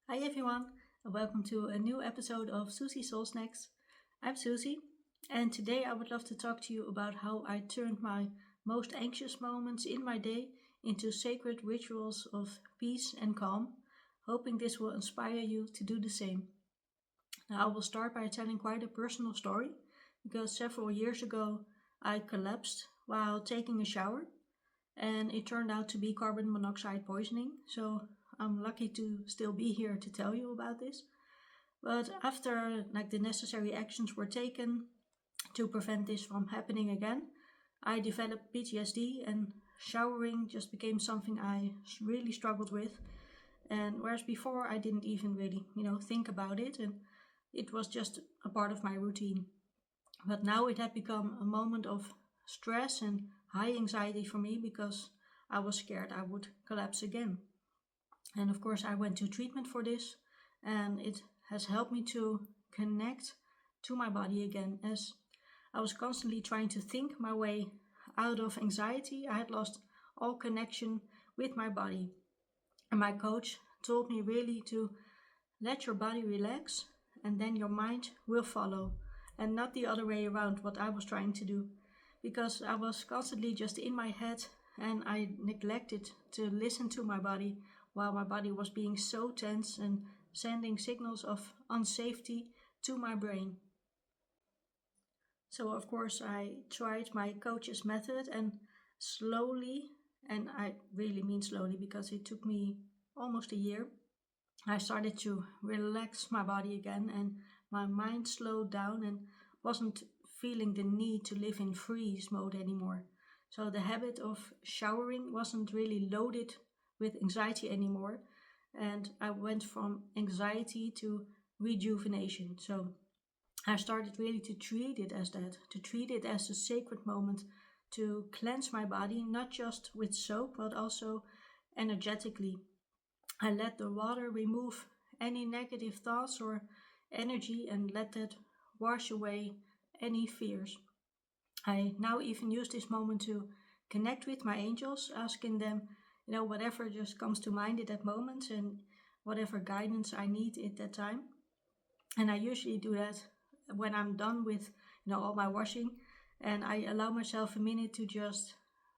Hi everyone, and welcome to a new episode of Susie Soul Snacks. I'm Susie, and today I would love to talk to you about how I turned my most anxious moments in my day into sacred rituals of peace and calm, hoping this will inspire you to do the same. Now, I will start by telling quite a personal story because several years ago I collapsed while taking a shower and it turned out to be carbon monoxide poisoning. So I'm lucky to still be here to tell you about this. But after the necessary actions were taken to prevent this from happening again, I developed PTSD and showering just became something I really struggled with. And whereas before I didn't even really, think about it, and it was just a part of my routine. But now it had become a moment of stress and high anxiety for me because I was scared I would collapse again. And of course, I went to treatment for this, and it has helped me to connect to my body again. As I was constantly trying to think my way out of anxiety, I had lost all connection with my body. And my coach told me really to let your body relax, and then your mind will follow, and not the other way around, what I was trying to do. Because I was constantly just in my head and I neglected to listen to my body while my body was being so tense and sending signals of unsafety to my brain. So, of course, I tried my coach's method and slowly, and I really mean slowly because it took me almost a year, I started to relax my body again and my mind slowed down and wasn't feeling the need to live in freeze mode anymore. So the habit of showering wasn't really loaded with anxiety anymore, and I went from anxiety to rejuvenation. So I started really to treat it as that, to treat it as a sacred moment to cleanse my body, not just with soap, but also energetically. I let the water remove any negative thoughts or energy and let that wash away any fears. I now even use this moment to connect with my angels, asking them, whatever just comes to mind at that moment and whatever guidance I need at that time. And I usually do that when I'm done with, all my washing, and I allow myself a minute to just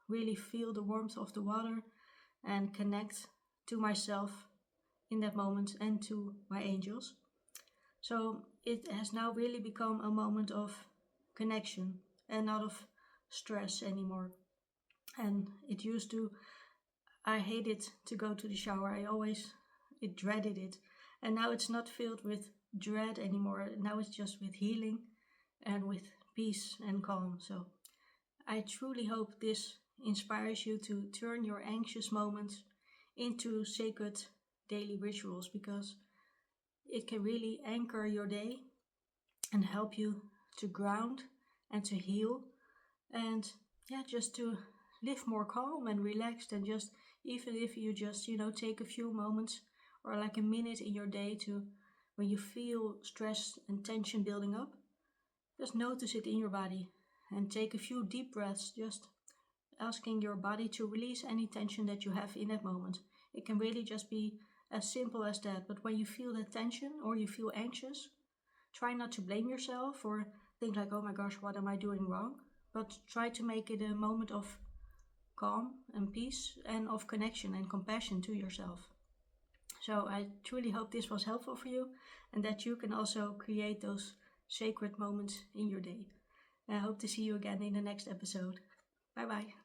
really feel the warmth of the water and connect to myself in that moment and to my angels. So it has now really become a moment of connection and not of stress anymore. And it used to, I hated to go to the shower. It dreaded it. And now it's not filled with dread anymore. Now it's just with healing and with peace and calm. So I truly hope this inspires you to turn your anxious moments into sacred daily rituals, because it can really anchor your day and help you to ground and to heal and just to live more calm and relaxed. And just even if you just take a few moments or like a minute in your day to, when you feel stress and tension building up, just notice it in your body and take a few deep breaths, just asking your body to release any tension that you have in that moment. It can really just be as simple as that. But when you feel that tension or you feel anxious, try not to blame yourself or think like, oh my gosh, what am I doing wrong? But try to make it a moment of calm and peace and of connection and compassion to yourself. So I truly hope this was helpful for you and that you can also create those sacred moments in your day. I hope to see you again in the next episode. Bye bye.